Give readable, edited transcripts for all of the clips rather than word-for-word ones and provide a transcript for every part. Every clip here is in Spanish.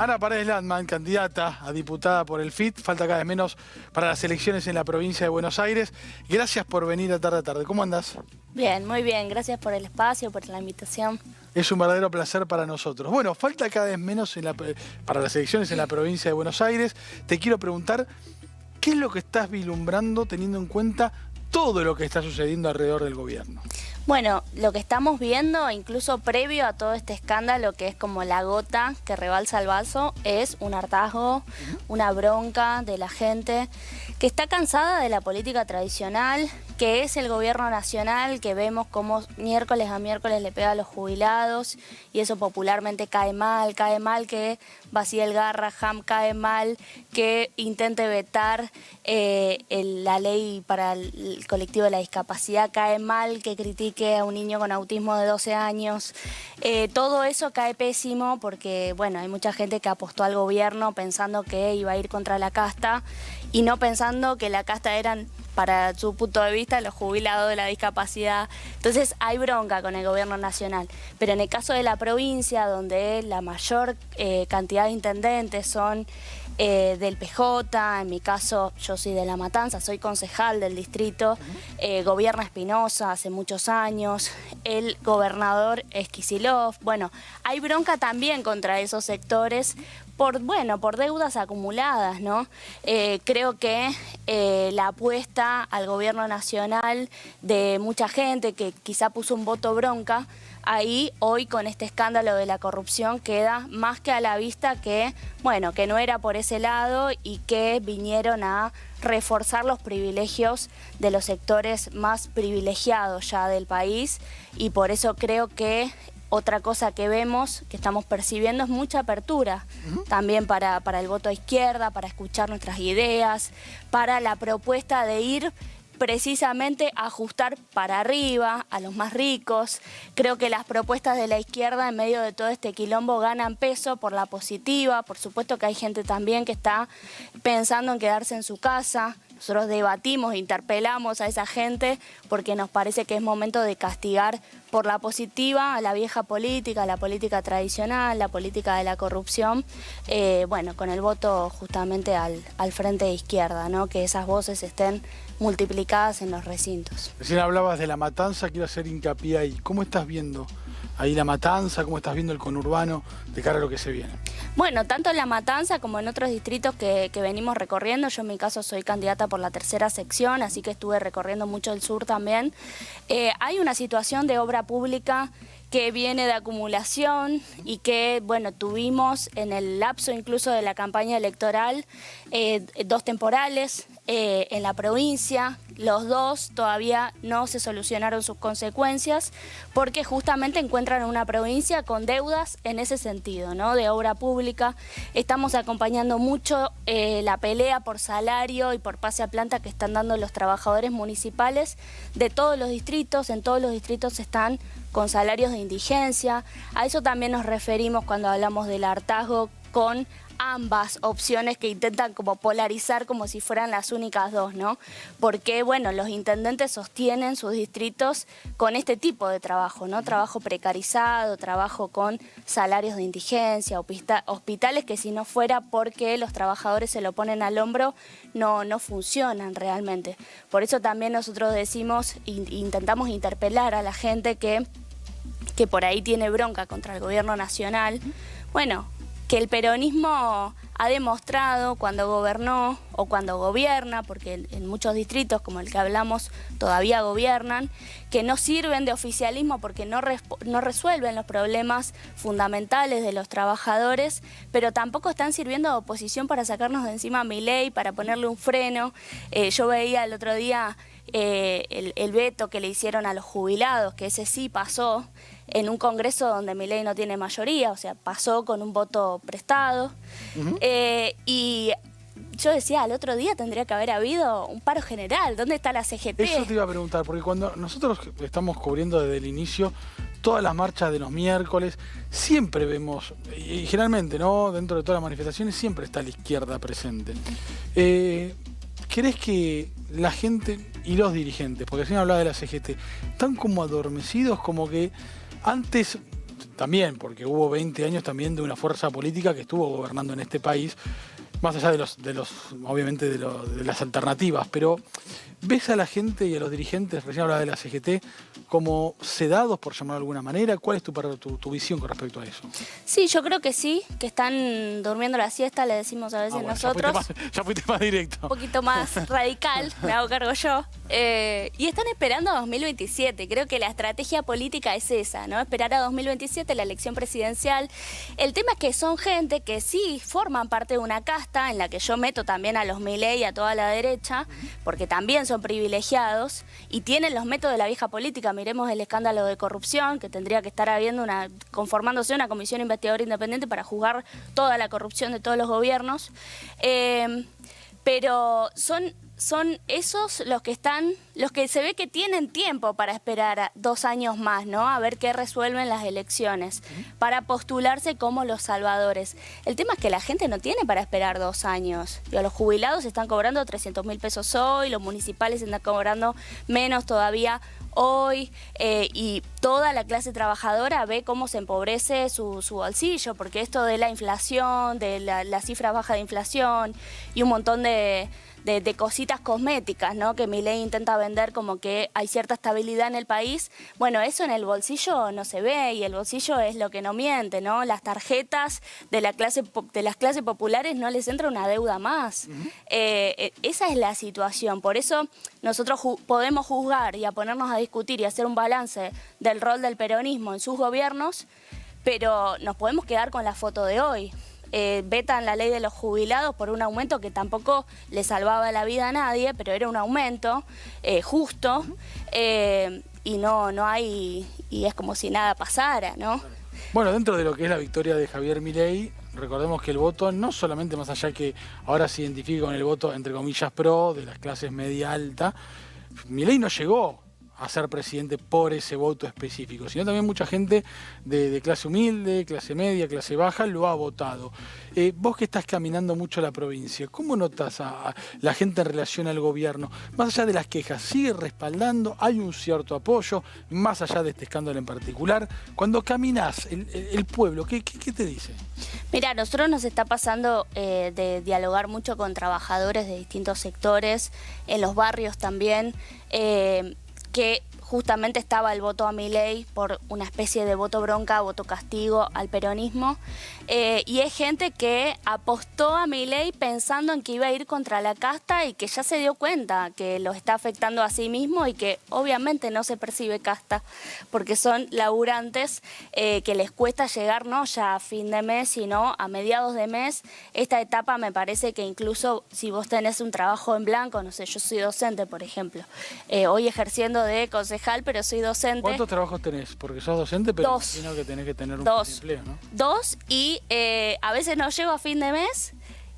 Ana Paredes Landman, candidata a diputada por el FIT, falta cada vez menos para las elecciones en la provincia de Buenos Aires. Gracias por venir a Tarde a Tarde. ¿Cómo andás? Bien, muy bien. Gracias por el espacio, por la invitación. Es un verdadero placer para nosotros. Bueno, falta cada vez menos para las elecciones en la provincia de Buenos Aires. Te quiero preguntar, ¿qué es lo que estás vislumbrando teniendo en cuenta todo lo que está sucediendo alrededor del gobierno? Bueno, lo que estamos viendo, incluso previo a todo este escándalo, que es como la gota que rebalsa el vaso, es un hartazgo, una bronca de la gente que está cansada de la política tradicional, que es el gobierno nacional, que vemos como miércoles a miércoles le pega a los jubilados y eso popularmente cae mal que vacíe el Garraham, cae mal que intente vetar la ley para el colectivo de la discapacidad, cae mal que critique a un niño con autismo de 12 años. Todo eso cae pésimo porque, bueno, hay mucha gente que apostó al gobierno pensando que iba a ir contra la casta y no pensando que la casta eran, para su punto de vista, los jubilados de la discapacidad. Entonces hay bronca con el gobierno nacional. Pero en el caso de la provincia, donde la mayor cantidad de intendentes son del PJ, en mi caso yo soy de La Matanza, soy concejal del distrito, gobierna Espinosa hace muchos años, el gobernador es Kicillof. Bueno, hay bronca también contra esos sectores por deudas acumuladas, ¿no? Creo que la apuesta al gobierno nacional de mucha gente que quizá puso un voto bronca, ahí hoy con este escándalo de la corrupción queda más que a la vista que, bueno, que no era por ese lado y que vinieron a reforzar los privilegios de los sectores más privilegiados ya del país y por eso creo que otra cosa que vemos, que estamos percibiendo, es mucha apertura también para el voto a izquierda, para escuchar nuestras ideas, para la propuesta de ir precisamente a ajustar para arriba a los más ricos. Creo que las propuestas de la izquierda en medio de todo este quilombo ganan peso por la positiva. Por supuesto que hay gente también que está pensando en quedarse en su casa. Nosotros debatimos, interpelamos a esa gente porque nos parece que es momento de castigar por la positiva a la vieja política, a la política tradicional, la política de la corrupción, bueno, con el voto justamente al frente de izquierda, ¿no? Que esas voces estén multiplicadas en los recintos. Recién hablabas de La Matanza, quiero hacer hincapié ahí. ¿Cómo estás viendo ahí La Matanza? ¿Cómo estás viendo el conurbano de cara a lo que se viene? Bueno, tanto en La Matanza como en otros distritos que venimos recorriendo. Yo en mi caso soy candidata por la tercera sección, así que estuve recorriendo mucho el sur también. Hay una situación de obra pública que viene de acumulación y que, bueno, tuvimos en el lapso incluso de la campaña electoral 2 temporales en la provincia. Los 2 todavía no se solucionaron sus consecuencias porque justamente encuentran una provincia con deudas en ese sentido, ¿no? De obra pública. Estamos acompañando mucho la pelea por salario y por pase a planta que están dando los trabajadores municipales de todos los distritos. En todos los distritos están con salarios de indigencia. A eso también nos referimos cuando hablamos del hartazgo con ambas opciones que intentan como polarizar como si fueran las únicas dos, ¿no? Porque, bueno, los intendentes sostienen sus distritos con este tipo de trabajo, ¿no? Trabajo precarizado, trabajo con salarios de indigencia, hospitales que si no fuera porque los trabajadores se lo ponen al hombro, no funcionan realmente. Por eso también nosotros decimos, intentamos interpelar a la gente que por ahí tiene bronca contra el gobierno nacional. Bueno, que el peronismo ha demostrado cuando gobernó o cuando gobierna, porque en muchos distritos como el que hablamos todavía gobiernan, que no sirven de oficialismo porque no resuelven los problemas fundamentales de los trabajadores, pero tampoco están sirviendo de oposición para sacarnos de encima a Milei, para ponerle un freno. Yo veía el otro día el veto que le hicieron a los jubilados, que ese sí pasó en un congreso donde Milei no tiene mayoría, o sea, pasó con un voto prestado. Y yo decía, el otro día tendría que haber habido un paro general. ¿Dónde está la CGT? Eso te iba a preguntar, porque cuando nosotros estamos cubriendo desde el inicio todas las marchas de los miércoles, siempre vemos, y generalmente, ¿no? Dentro de todas las manifestaciones siempre está la izquierda presente. ¿Crees que la gente y los dirigentes, porque recién hablaba de la CGT, están como adormecidos, como que antes también, porque hubo 20 años también de una fuerza política que estuvo gobernando en este país, más allá obviamente de las alternativas, pero ¿ves a la gente y a los dirigentes, recién hablaba de la CGT, como sedados, por llamarlo de alguna manera? ¿Cuál es tu visión con respecto a eso? Sí, yo creo que sí, que están durmiendo la siesta, le decimos a veces Bueno, nosotros. Ya fuiste más directo. Un poquito más radical, me hago cargo yo. Y están esperando a 2027. Creo que la estrategia política es esa, ¿no? Esperar a 2027, la elección presidencial. El tema es que son gente que sí forman parte de una casta en la que yo meto también a los Milei y a toda la derecha, porque también son privilegiados y tienen los métodos de la vieja política. Miremos el escándalo de corrupción, que tendría que estar conformándose una comisión investigadora independiente para juzgar toda la corrupción de todos los gobiernos. Pero son esos los que se ve que tienen tiempo para esperar 2 años más, ¿no? A ver qué resuelven las elecciones, para postularse como los salvadores. El tema es que la gente no tiene para esperar 2 años. Los jubilados están cobrando 300.000 pesos hoy, los municipales están cobrando menos todavía hoy, y toda la clase trabajadora ve cómo se empobrece su bolsillo, porque esto de la inflación, de la cifra baja de inflación y un montón de cositas cosméticas, ¿no? Que Milei intenta vender como que hay cierta estabilidad en el país. Bueno, eso en el bolsillo no se ve, y el bolsillo es lo que no miente, ¿no? Las tarjetas de las clases populares no les entra una deuda más. Esa es la situación. Por eso nosotros podemos juzgar y a ponernos a discutir y hacer un balance del rol del peronismo en sus gobiernos, pero nos podemos quedar con la foto de hoy. Vetan la ley de los jubilados por un aumento que tampoco le salvaba la vida a nadie, pero era un aumento justo, y no hay, y es como si nada pasara, ¿no? Bueno, dentro de lo que es la victoria de Javier Milei, recordemos que el voto, no solamente más allá que ahora se identifica con el voto, entre comillas, pro, de las clases media alta, Milei no llegó a ser presidente por ese voto específico, sino también mucha gente de clase humilde, clase media, clase baja, lo ha votado. Vos que estás caminando mucho la provincia, ¿cómo notas a la gente en relación al gobierno? Más allá de las quejas, ¿sigue respaldando? ¿Hay un cierto apoyo? Más allá de este escándalo en particular, cuando caminás, el pueblo, ¿qué te dice? Mira, a nosotros nos está pasando de dialogar mucho con trabajadores de distintos sectores, en los barrios también, que justamente estaba el voto a Milei por una especie de voto bronca, voto castigo al peronismo, y es gente que apostó a Milei pensando en que iba a ir contra la casta y que ya se dio cuenta que lo está afectando a sí mismo y que obviamente no se percibe casta, porque son laburantes que les cuesta llegar no ya a fin de mes, sino a mediados de mes. Esta etapa me parece que incluso si vos tenés un trabajo en blanco, no sé, yo soy docente, por ejemplo, hoy ejerciendo de concejal, pero soy docente. ¿Cuántos trabajos tenés? Porque sos docente, pero 2. imagino que tenés que tener un empleo, ¿no? 2, y a veces no llego a fin de mes,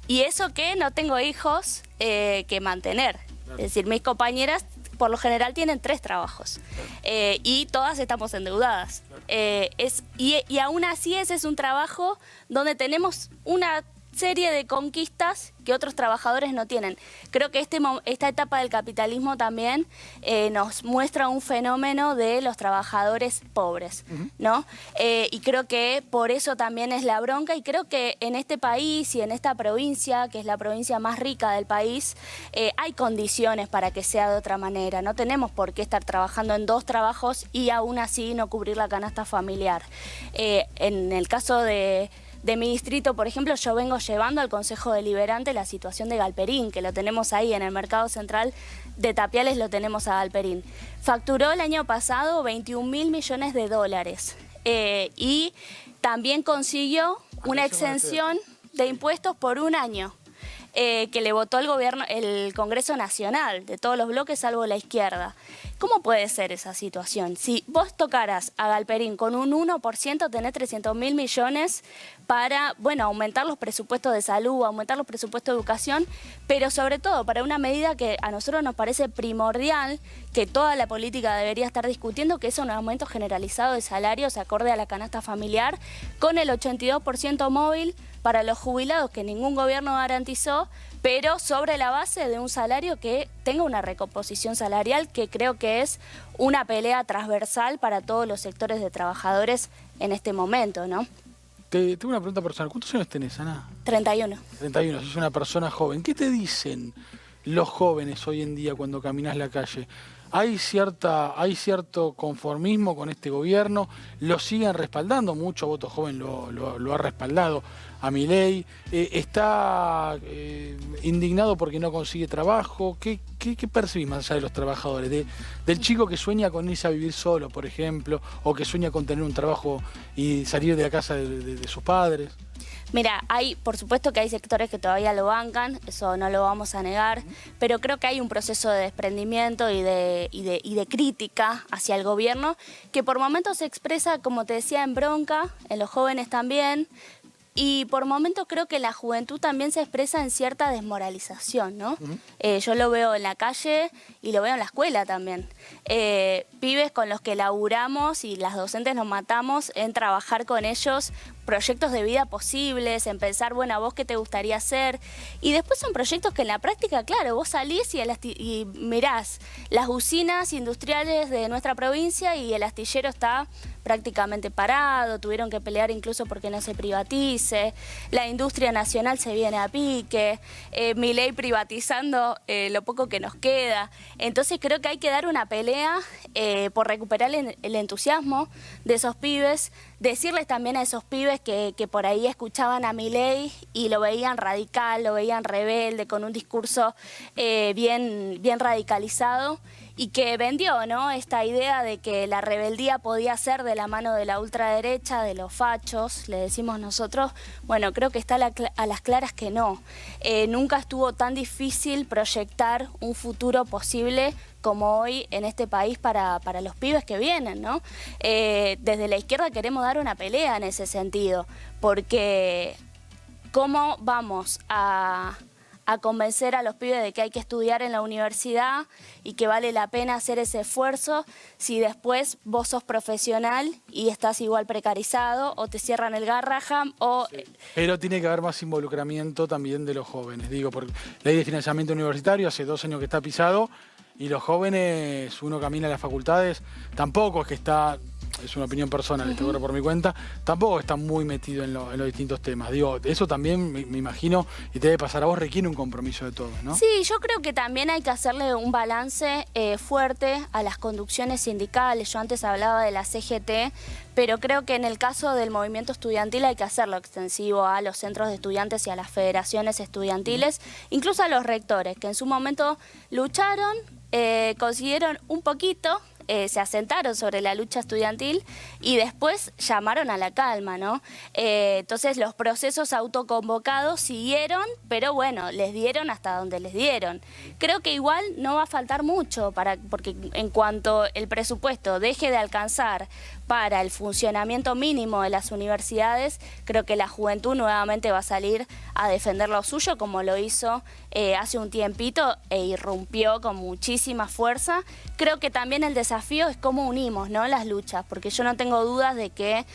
y eso que no tengo hijos que mantener. Claro. Es decir, mis compañeras por lo general tienen 3 trabajos, claro. Y todas estamos endeudadas. Claro. Y aún así ese es un trabajo donde tenemos una serie de conquistas que otros trabajadores no tienen. Creo que esta etapa del capitalismo también nos muestra un fenómeno de los trabajadores pobres, ¿no? Y creo que por eso también es la bronca, y creo que en este país y en esta provincia, que es la provincia más rica del país, hay condiciones para que sea de otra manera. No tenemos por qué estar trabajando en 2 trabajos y aún así no cubrir la canasta familiar. En el caso de mi distrito, por ejemplo, yo vengo llevando al Consejo Deliberante la situación de Galperín, que lo tenemos ahí en el mercado central de Tapiales, lo tenemos a Galperín. Facturó el año pasado 21.000 millones de dólares, y también consiguió una exención de impuestos por 1 año. Que le votó el Congreso Nacional, de todos los bloques salvo la izquierda. ¿Cómo puede ser esa situación? Si vos tocaras a Galperín con un 1%, tenés 300.000 millones para, bueno, aumentar los presupuestos de salud, aumentar los presupuestos de educación, pero sobre todo para una medida que a nosotros nos parece primordial, que toda la política debería estar discutiendo, que es un aumento generalizado de salarios acorde a la canasta familiar, con el 82% móvil para los jubilados que ningún gobierno garantizó, pero sobre la base de un salario que tenga una recomposición salarial, que creo que es una pelea transversal para todos los sectores de trabajadores en este momento, ¿no? Tengo una pregunta personal. ¿Cuántos años tenés, Ana? 31. 31, sos una persona joven. ¿Qué te dicen los jóvenes hoy en día cuando caminas la calle? ¿Hay cierto conformismo con este gobierno? ¿Lo siguen respaldando? Mucho voto joven lo ha respaldado a Milei. ¿Está indignado porque no consigue trabajo? ¿Qué percibís más allá de los trabajadores? Del chico que sueña con irse a vivir solo, por ejemplo, o que sueña con tener un trabajo y salir de la casa de sus padres. Mira, por supuesto que hay sectores que todavía lo bancan, eso no lo vamos a negar, pero creo que hay un proceso de desprendimiento y de crítica hacia el gobierno que por momentos se expresa, como te decía, en bronca, en los jóvenes también, y por momentos creo que la juventud también se expresa en cierta desmoralización, ¿no? Yo lo veo en la calle y lo veo en la escuela también. Pibes con los que laburamos y las docentes nos matamos en trabajar con ellos proyectos de vida posibles, en pensar, bueno, ¿a vos qué te gustaría hacer? Y después son proyectos que en la práctica, claro, vos salís y mirás las usinas industriales de nuestra provincia y el astillero está prácticamente parado, tuvieron que pelear incluso porque no se privatice, la industria nacional se viene a pique, Milei privatizando lo poco que nos queda. Entonces creo que hay que dar una pelea por recuperar el entusiasmo de esos pibes, decirles también a esos pibes que por ahí escuchaban a Milei y lo veían radical, lo veían rebelde, con un discurso bien radicalizado, y que vendió, ¿no?, esta idea de que la rebeldía podía ser de la mano de la ultraderecha, de los fachos, le decimos nosotros. Bueno, creo que está a las claras que no. Nunca estuvo tan difícil proyectar un futuro posible como hoy en este país para los pibes que vienen, ¿no? Desde la izquierda queremos dar una pelea en ese sentido, porque ¿cómo vamos a convencer a los pibes de que hay que estudiar en la universidad y que vale la pena hacer ese esfuerzo si después vos sos profesional y estás igual precarizado o te cierran el Garraham o... Sí. Pero tiene que haber más involucramiento también de los jóvenes, digo, por ley de financiamiento universitario, hace 2 años que está pisado, y los jóvenes, uno camina a las facultades, tampoco es que está... Es una opinión personal, esto corre por mi cuenta, tampoco está muy metido en los distintos temas. Digo, eso también me imagino, y te debe pasar a vos, requiere un compromiso de todos, ¿no? Sí, yo creo que también hay que hacerle un balance fuerte a las conducciones sindicales. Yo antes hablaba de la CGT, pero creo que en el caso del movimiento estudiantil hay que hacerlo extensivo a los centros de estudiantes y a las federaciones estudiantiles, incluso a los rectores, que en su momento lucharon, consiguieron un poquito, se asentaron sobre la lucha estudiantil y después llamaron a la calma, ¿no? Entonces los procesos autoconvocados siguieron, pero bueno, les dieron hasta donde les dieron. Creo que igual no va a faltar mucho, porque en cuanto el presupuesto deje de alcanzar para el funcionamiento mínimo de las universidades, creo que la juventud nuevamente va a salir a defender lo suyo, como lo hizo hace un tiempito e irrumpió con muchísima fuerza. Creo que también el desafío es cómo unimos, ¿no?, las luchas, porque yo no tengo dudas de que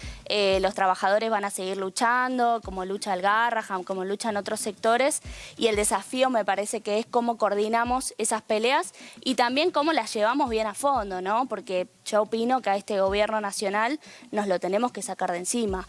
los trabajadores van a seguir luchando, como lucha el Garraham, como luchan otros sectores, y el desafío me parece que es cómo coordinamos esas peleas y también cómo las llevamos bien a fondo, ¿no? Porque yo opino que a este gobierno nacional nos lo tenemos que sacar de encima.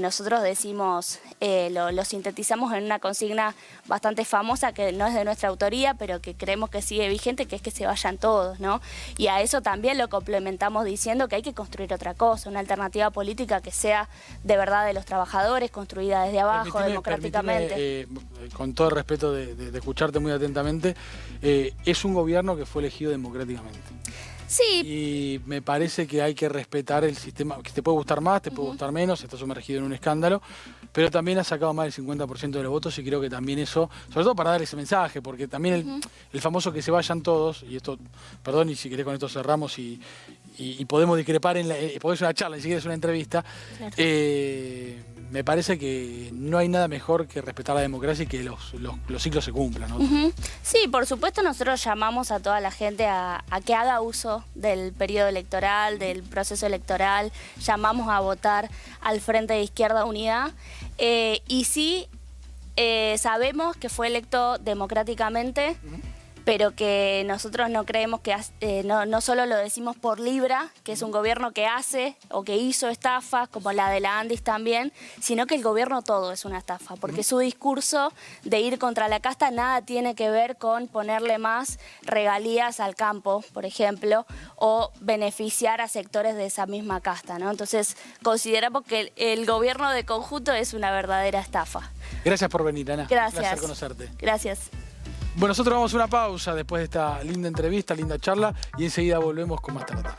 Nosotros decimos, lo sintetizamos en una consigna bastante famosa que no es de nuestra autoría, pero que creemos que sigue vigente, que es que se vayan todos, ¿no? Y a eso también lo complementamos diciendo que hay que construir otra cosa, una alternativa política que sea de verdad de los trabajadores, construida desde abajo, democráticamente. Con todo el respeto de escucharte muy atentamente, es un gobierno que fue elegido democráticamente. Sí. Y me parece que hay que respetar el sistema, que te puede gustar más, te puede gustar menos, estás sumergido en un escándalo, pero también ha sacado más del 50% de los votos y creo que también eso, sobre todo para dar ese mensaje, porque también el famoso que se vayan todos, y esto, perdón, y si querés con esto cerramos y podemos discrepar, podés una charla, ni siquiera es una entrevista, claro. Me parece que no hay nada mejor que respetar la democracia y que los ciclos se cumplan, ¿no? Sí, por supuesto nosotros llamamos a toda la gente a que haga uso del periodo electoral, del proceso electoral, llamamos a votar al Frente de Izquierda Unida y sí sabemos que fue electo democráticamente, pero que nosotros no creemos que, no solo lo decimos por Libra, que es un gobierno que hace o que hizo estafas, como la de la Andis también, sino que el gobierno todo es una estafa, porque su discurso de ir contra la casta nada tiene que ver con ponerle más regalías al campo, por ejemplo, o beneficiar a sectores de esa misma casta, ¿no? Entonces, consideramos que el gobierno de conjunto es una verdadera estafa. Gracias por venir, Ana. Gracias. Un placer conocerte. Gracias. Bueno, nosotros vamos a una pausa después de esta linda entrevista, linda charla, y enseguida volvemos con más tarde.